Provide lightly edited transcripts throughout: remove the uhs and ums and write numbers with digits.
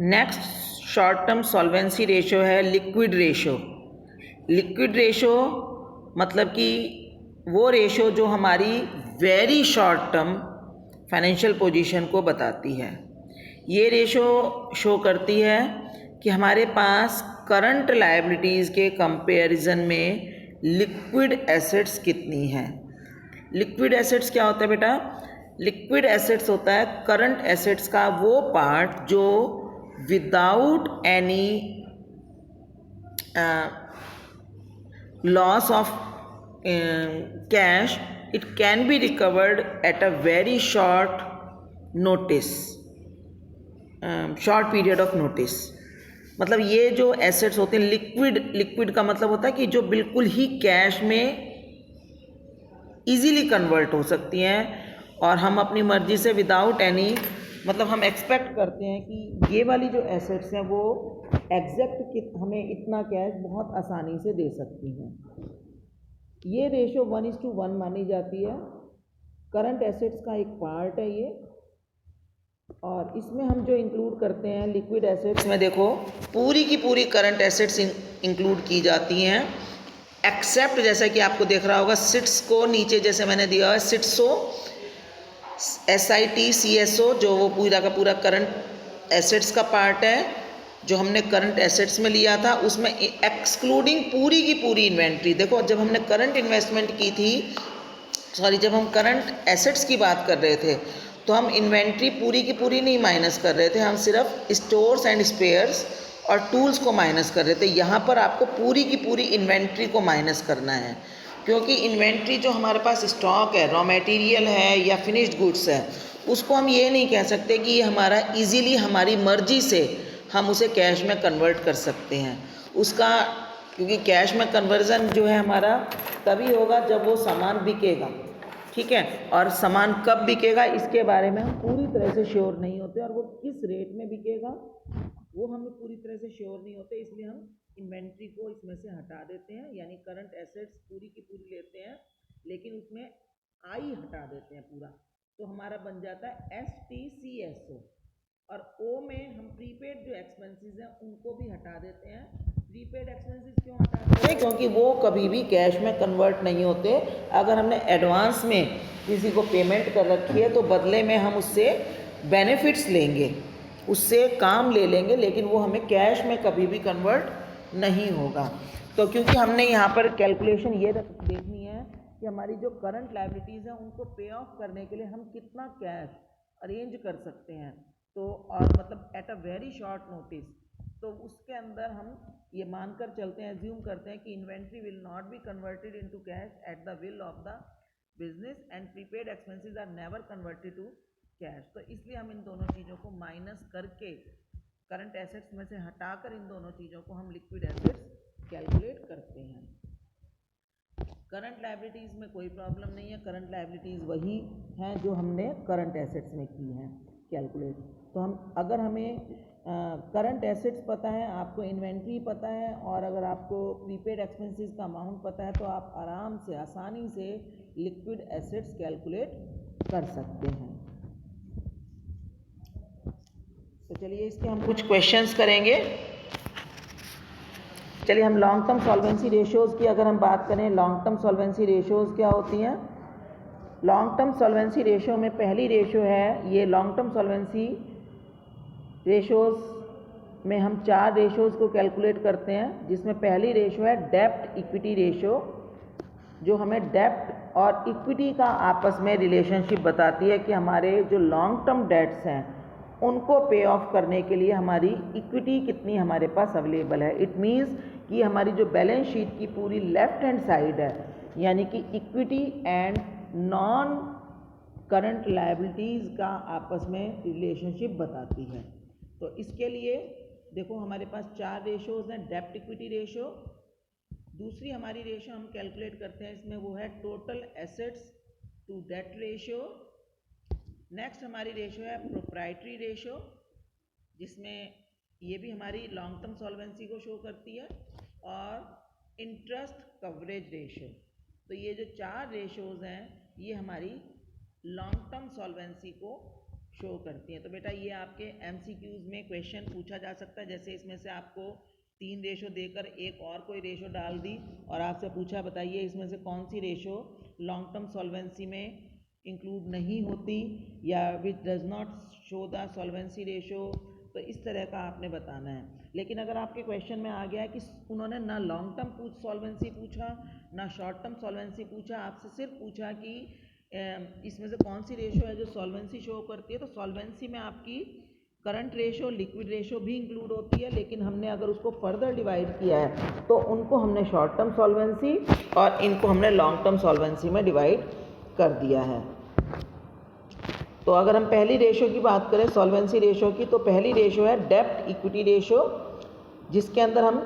Next short term solvency ratio है liquid ratio. Liquid ratio मतलब कि वो रेशो जो हमारी very short term financial position को बताती है। ये रेशो शो करती है कि हमारे पास करंट लायबिलिटीज़ के कंपैरिजन में लिक्विड एसेट्स कितनी हैं। लिक्विड एसेट्स क्या होता है बेटा? लिक्विड एसेट्स होता है करंट एसेट्स का वो पार्ट जो without any loss of cash, it can be recovered at a very short notice, short period of notice। मतलब ये जो एसेट्स होते हैं लिक्विड का मतलब होता है कि जो बिल्कुल ही कैश में इजीली कन्वर्ट हो सकती हैं और हम अपनी मर्जी से विदाउट एनी मतलब हम एक्सपेक्ट करते हैं कि ये वाली जो एसेट्स हैं वो एग्जैक्ट हमें इतना कैश बहुत आसानी से दे सकती हैं। ये रेशो 1:1 मानी जाती है। करंट एसेट्स का एक पार्ट है ये, और इसमें हम जो इंक्लूड करते हैं लिक्विड एसेट्स में, देखो पूरी की पूरी करंट एसेट्स इंक्लूड की जाती हैं, एक्सेप्ट जैसा कि आपको देख रहा होगा सिट्स को नीचे जैसे मैंने दिया है सिट्सो SITCSO, जो वो पूरा का पूरा करंट एसेट्स का पार्ट है जो हमने करंट एसेट्स में लिया था, उसमें एक्सक्लूडिंग पूरी की पूरी इन्वेंट्री। देखो जब हमने करंट इन्वेस्टमेंट की थी, जब हम करंट एसेट्स की बात कर रहे थे तो हम इन्वेंट्री पूरी की पूरी नहीं माइनस कर रहे थे, हम सिर्फ स्टोर्स एंड स्पेयर्स और टूल्स को माइनस कर रहे थे। यहाँ पर आपको पूरी की पूरी इन्वेंट्री को माइनस करना है, क्योंकि इन्वेंट्री जो हमारे पास स्टॉक है, रॉ मटेरियल है या फिनिश्ड गुड्स है, उसको हम ये नहीं कह सकते कि ये हमारा इजीली हमारी मर्जी से हम उसे कैश में कन्वर्ट कर सकते हैं उसका, क्योंकि कैश में कन्वर्जन जो है हमारा तभी होगा जब वो सामान बिकेगा, ठीक है। और सामान कब बिकेगा इसके बारे में हम पूरी तरह से श्योर नहीं होते, और वो किस रेट में बिकेगा वो हमें पूरी तरह से श्योर नहीं होते, इसलिए हम इन्वेंट्री को इसमें से हटा देते हैं। यानी करंट एसेट्स पूरी की पूरी लेते हैं लेकिन उसमें आई हटा देते हैं पूरा, तो हमारा बन जाता है STCSO। और ओ में हम प्रीपेड जो एक्सपेंसेस हैं उनको भी हटा देते हैं। प्रीपेड एक्सपेंसेस क्यों हटाते हैं? क्योंकि वो कभी भी कैश में कन्वर्ट नहीं होते। अगर हमने एडवांस में किसी को पेमेंट कर रखी है तो बदले में हम उससे बेनिफिट्स लेंगे, उससे काम ले लेंगे, लेकिन वो हमें कैश में कभी भी कन्वर्ट नहीं होगा। तो क्योंकि हमने यहाँ पर कैलकुलेशन ये देखनी है कि हमारी जो करंट लायबिलिटीज़ हैं उनको पे ऑफ करने के लिए हम कितना कैश अरेंज कर सकते हैं, तो और मतलब at a very short notice, तो उसके अंदर हम ये मानकर चलते हैं, एज्यूम करते हैं कि inventory will not be converted into cash at the will of the business and prepaid expenses are never converted to cash. तो इसलिए हम इन दोनों चीज़ों को माइनस करके करंट एसेट्स में से हटाकर इन दोनों चीज़ों को हम लिक्विड एसेट्स कैलकुलेट करते हैं। करंट लायबिलिटीज़ में कोई प्रॉब्लम नहीं है, करंट लायबिलिटीज़ वही हैं जो हमने करंट एसेट्स में की हैं कैलकुलेट। तो हम अगर हमें करंट एसेट्स पता है, आपको इन्वेंट्री पता है, और अगर आपको प्रीपेड एक्सपेंसेस का अमाउंट पता है, तो आप आराम से आसानी से लिक्विड एसेट्स कैलकुलेट कर सकते हैं। तो चलिए इसके हम कुछ क्वेश्चंस करेंगे। चलिए हम लॉन्ग टर्म सॉल्वेंसी रेशियोज़ की अगर हम बात करें, लॉन्ग टर्म सॉल्वेंसी रेशियोज़ क्या होती हैं? लॉन्ग टर्म सॉल्वेंसी रेशियो में पहली रेशियो है, ये लॉन्ग टर्म सॉल्वेंसी रेशियोज़ में हम 4 रेशियोज़ को कैलकुलेट करते हैं, जिसमें पहली रेशियो है डेब्ट इक्विटी रेशियो, जो हमें डेब्ट और इक्विटी का आपस में रिलेशनशिप बताती है कि हमारे जो लॉन्ग टर्म डेट्स हैं उनको पे ऑफ करने के लिए हमारी इक्विटी कितनी हमारे पास अवेलेबल है। इट मीन्स कि हमारी जो बैलेंस शीट की पूरी लेफ्ट हैंड साइड है, यानी कि equity and non current liabilities का आपस में रिलेशनशिप बताती है। तो इसके लिए देखो हमारे पास 4 रेशियोज़ हैं। डेब्ट इक्विटी रेशियो, दूसरी हमारी रेशियो हम कैलकुलेट करते हैं इसमें, वो है total assets to debt ratio. Next हमारी रेशियो है प्रोप्राइटरी रेशियो, जिसमें ये भी हमारी लॉन्ग टर्म सॉल्वेंसी को शो करती है, और इंटरेस्ट कवरेज रेशियो। तो ये जो 4 रेशियोज़ हैं ये हमारी लॉन्ग टर्म सॉल्वेंसी को शो करती हैं। तो बेटा ये आपके MCQs में क्वेश्चन पूछा जा सकता है, जैसे इसमें से आपको 3 रेशो देकर एक और कोई रेशो डाल दी और आपसे पूछा बताइए इसमें से कौन सी रेशो लॉन्ग टर्म सॉल्वेंसी में इंक्लूड नहीं होती या which does not show the solvency ratio. तो इस तरह का आपने बताना है। लेकिन अगर आपके क्वेश्चन में आ गया है कि उन्होंने ना लॉन्ग टर्म सॉल्वेंसी पूछा ना शॉर्ट टर्म सॉल्वेंसी पूछा, आपसे सिर्फ पूछा कि इसमें से कौन सी रेशो है जो सॉल्वेंसी शो करती है, तो सॉल्वेंसी में आपकी करंट रेशो, लिक्विड रेशो भी इंक्लूड होती है। लेकिन हमने अगर उसको फर्दर डिवाइड किया है तो उनको हमने शॉर्ट टर्म सॉल्वेंसी और इनको हमने लॉन्ग टर्म सॉल्वेंसी में डिवाइड कर दिया है। तो अगर हम पहली रेशो की बात करें सॉल्वेंसी रेशो की, तो पहली रेशो है डेब्ट इक्विटी रेशो, जिसके अंदर हम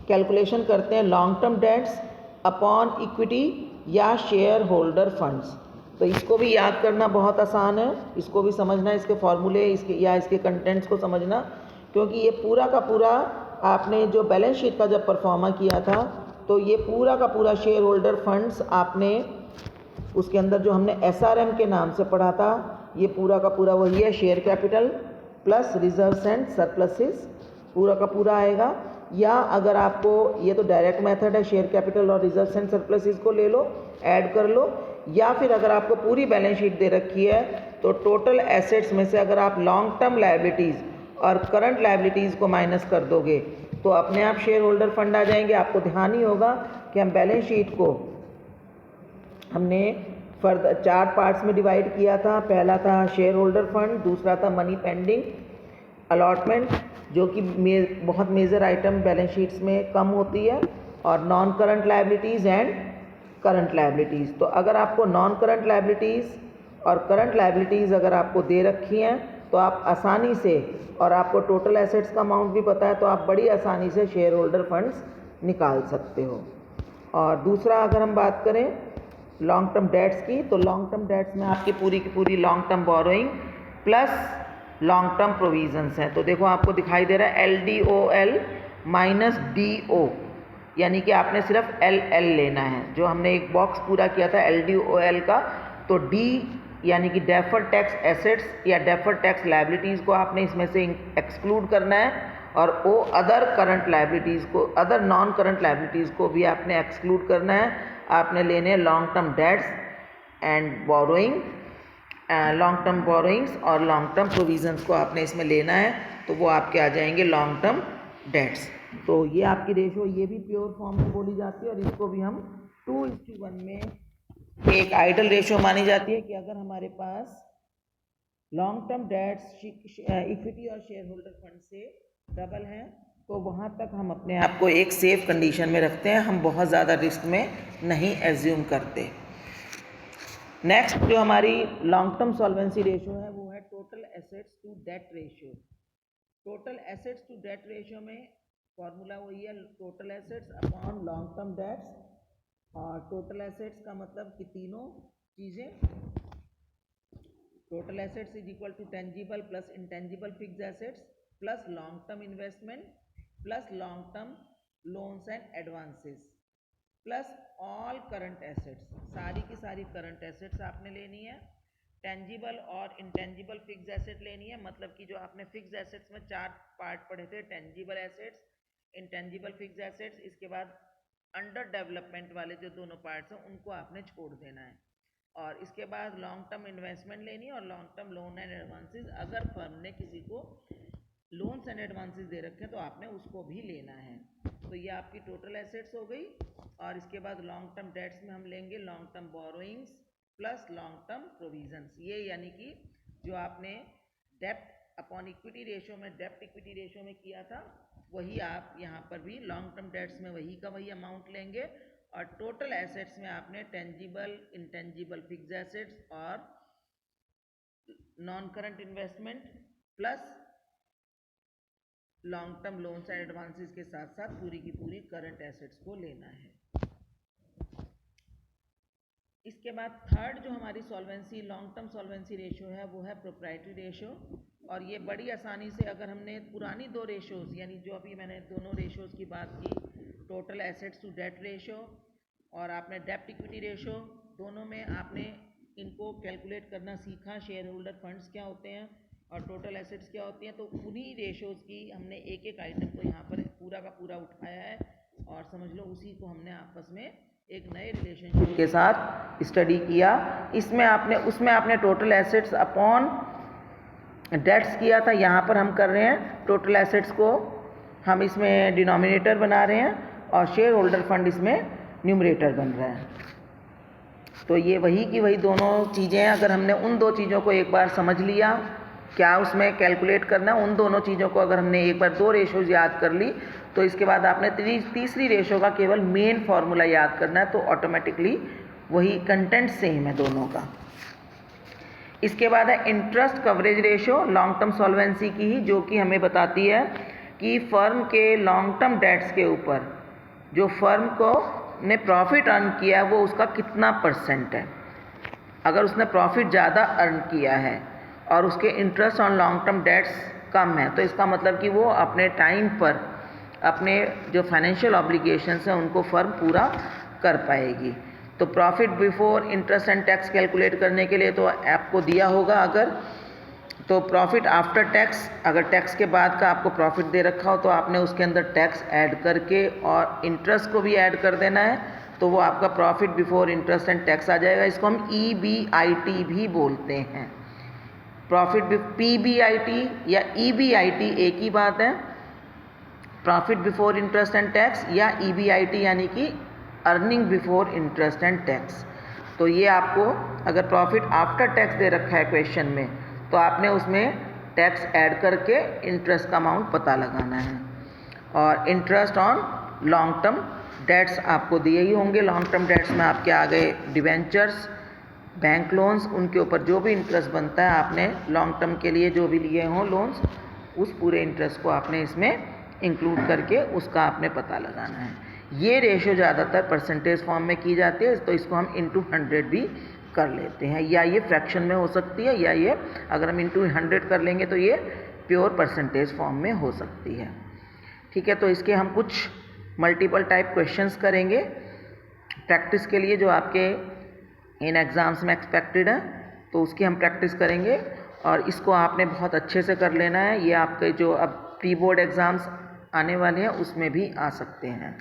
कैलकुलेशन करते हैं long term dates upon equity या शेयर होल्डर फंड्स। तो इसको भी याद करना बहुत आसान है, इसको भी समझना, इसके फॉर्मूले इसके कंटेंट्स को समझना, क्योंकि ये पूरा का पूरा आपने जो बैलेंस शीट का जब परफॉर्मा किया था तो ये पूरा का पूरा शेयर होल्डर फंड्स आपने उसके अंदर जो हमने SRM के नाम से पढ़ा था, ये पूरा का पूरा वही है, share capital plus reserves and surpluses पूरा का पूरा आएगा। या अगर आपको ये तो डायरेक्ट मेथड है, शेयर कैपिटल और रिजर्व्स एंड सरप्लसेस को ले लो, ऐड कर लो, या फिर अगर आपको पूरी बैलेंस शीट दे रखी है तो टोटल एसेट्स में से अगर आप लॉन्ग टर्म लायबिलिटीज़ और करंट लायबिलिटीज़ को माइनस कर दोगे तो अपने आप शेयर होल्डर फंड आ जाएंगे। आपको ध्यान ही होगा कि हम बैलेंस शीट को हमने फर्दर 4 पार्ट्स में डिवाइड किया था। पहला था शेयर होल्डर फंड, दूसरा था मनी पेंडिंग अलॉटमेंट, जो कि बहुत मेजर आइटम बैलेंस शीट्स में कम होती है, और non current liabilities and current liabilities. तो अगर आपको नॉन करंट लायबिलिटीज़ और करंट लायबिलिटीज़ अगर आपको दे रखी हैं तो आप आसानी से, और आपको टोटल एसेट्स का अमाउंट भी पता है, तो आप बड़ी आसानी से शेयर होल्डर फंड्स निकाल सकते हो। और दूसरा अगर हम बात करें लॉन्ग टर्म डेट्स की, तो लॉन्ग टर्म डेट्स में आपकी पूरी की पूरी long term borrowing plus long term provisions हैं। तो देखो आपको दिखाई दे रहा है LDOL माइनस DO, यानी कि आपने सिर्फ LL लेना है। जो हमने एक बॉक्स पूरा किया था LDOL का, तो D यानी कि डेफर्ड टैक्स एसेट्स या डेफर्ड टैक्स लायबिलिटीज़ को आपने इसमें से एक्सक्लूड करना है, और O अदर करंट लायबिलिटीज़ को, अदर नॉन करंट लायबिलिटीज़ को भी आपने एक्सक्लूड करना है। आपने लेने हैं long term dates and borrowing, long term borrowings और लॉन्ग टर्म प्रोविजंस को आपने इसमें लेना है, तो वो आपके आ जाएंगे लॉन्ग टर्म डेट्स। तो ये आपकी रेशो ये भी प्योर फॉर्म में बोली जाती है, और इसको भी हम 2:1 में एक आइडल रेशो मानी जाती है कि अगर हमारे पास लॉन्ग टर्म डेट्स इक्विटी और शेयर होल्डर फंड से डबल हैं तो वहाँ तक हम अपने आप को एक सेफ कंडीशन में रखते हैं, हम बहुत ज़्यादा रिस्क में नहीं एज्यूम करते। नेक्स्ट जो हमारी लॉन्ग टर्म सॉल्वेंसी रेशो है वो है total assets to debt ratio. Total assets to debt ratio में फॉर्मूला वही है, total assets upon long term debts. और टोटल एसेट्स का मतलब कि तीनों चीज़ें, total assets is equal to tangible plus intangible fixed assets plus long term investment plus long term loans and advances plus all current assets. सारी की सारी current assets आपने लेनी है। टेंजिबल और इंटेंजिबल फिक्स्ड एसेट लेनी है, मतलब कि जो आपने फिक्स्ड एसेट्स में 4 पार्ट पढ़े थे, tangible assets, intangible fixed assets, इसके बाद अंडर डेवलपमेंट वाले जो दोनों पार्ट्स हैं उनको आपने छोड़ देना है। और इसके बाद लॉन्ग टर्म इन्वेस्टमेंट लेनी है और long term loan and advances, अगर फर्म ने किसी को लोन्स एंड एडवांसेस दे रखे हैं तो आपने उसको भी लेना है। तो ये आपकी टोटल एसेट्स हो गई। और इसके बाद लॉन्ग टर्म डेट्स में हम लेंगे long term borrowings plus long term provisions. ये यानी कि जो आपने डेप्ट अपॉन इक्विटी रेशियो में, डेप्ट इक्विटी रेशियो में किया था, वही आप यहाँ पर भी लॉन्ग टर्म डेट्स में वही का वही अमाउंट लेंगे। और टोटल एसेट्स में आपने टेंजिबल, इंटेंजिबल फिक्स्ड एसेट्स और non current investment plus long term loans and advances के साथ साथ पूरी की पूरी करंट एसेट्स को लेना है। इसके बाद थर्ड जो हमारी solvency long term solvency ratio है वो है प्रोप्राइटरी रेशियो। और ये बड़ी आसानी से, अगर हमने पुरानी 2 रेशियोज़, यानी जो अभी मैंने दोनों रेशियोज़ की बात की, total assets to debt ratio और आपने डेप्ट इक्विटी रेशियो, दोनों में आपने इनको कैलकुलेट करना सीखा, शेयर होल्डर फंड्स क्या होते हैं और टोटल एसेट्स क्या होती हैं, तो उन्हीं रेशोज़ की हमने एक एक आइटम को यहाँ पर पूरा का पूरा उठाया है और समझ लो उसी को हमने आपस में एक नए रिलेशनशिप के साथ स्टडी किया। उसमें आपने टोटल एसेट्स अपॉन डेट्स किया था, यहाँ पर हम कर रहे हैं टोटल एसेट्स को हम इसमें डिनोमिनेटर बना रहे हैं और शेयर होल्डर फंड इसमें न्यूमरेटर बन रहा है। तो ये वही की वही दोनों चीज़ें हैं। अगर हमने उन दो चीज़ों को एक बार समझ लिया क्या उसमें कैलकुलेट करना, उन दोनों चीज़ों को अगर हमने एक बार दो रेशोज़ याद कर ली तो इसके बाद आपने तीसरी रेशो का केवल मेन फार्मूला याद करना है, तो ऑटोमेटिकली वही कंटेंट सेम है दोनों का। इसके बाद है interest coverage ratio, long term solvency की ही, जो कि हमें बताती है कि फर्म के लॉन्ग टर्म डेट्स के ऊपर जो फर्म को ने प्रॉफिट अर्न किया है वो उसका कितना परसेंट है। अगर उसने प्रॉफिट ज़्यादा अर्न किया है और उसके interest on long term debts कम है तो इसका मतलब कि वो अपने टाइम पर अपने जो फाइनेंशियल ऑब्लिगेशंस हैं उनको फर्म पूरा कर पाएगी। तो profit before interest and tax calculate करने के लिए तो आपको दिया होगा, अगर तो प्रॉफिट आफ्टर टैक्स, अगर टैक्स के बाद का आपको प्रॉफिट दे रखा हो तो आपने उसके अंदर टैक्स ऐड करके और इंटरेस्ट को भी ऐड कर देना है, तो वो आपका profit before interest and tax आ जाएगा। इसको हम EBIT भी बोलते हैं। प्रॉफिट PBIT या EBIT एक ही बात है, profit before interest and tax या EBIT यानी कि earning before interest and tax. तो ये आपको अगर प्रॉफिट आफ्टर टैक्स दे रखा है क्वेश्चन में तो आपने उसमें टैक्स ऐड करके इंटरेस्ट का अमाउंट पता लगाना है। और interest on long term dates आपको दिए ही होंगे। लॉन्ग टर्म डेट्स में आपके आ गए डिवेंचर्स, बैंक लोन्स, उनके ऊपर जो भी इंटरेस्ट बनता है आपने लॉन्ग टर्म के लिए जो भी लिए हों लोन्स, उस पूरे इंटरेस्ट को आपने इसमें इंक्लूड करके उसका आपने पता लगाना है। ये रेशो ज़्यादातर परसेंटेज फॉर्म में की जाती है, तो इसको हम इंटू 100 भी कर लेते हैं, या ये फ्रैक्शन में हो सकती है, या ये अगर हम इंटू 100 कर लेंगे तो ये प्योर परसेंटेज फॉर्म में हो सकती है। ठीक है, तो इसके हम कुछ मल्टीपल टाइप क्वेश्चंस करेंगे प्रैक्टिस के लिए जो आपके इन एग्ज़ाम्स में एक्सपेक्टेड है, तो उसकी हम प्रैक्टिस करेंगे और इसको आपने बहुत अच्छे से कर लेना है। ये आपके जो अब प्री बोर्ड एग्ज़ाम्स आने वाले हैं उसमें भी आ सकते हैं।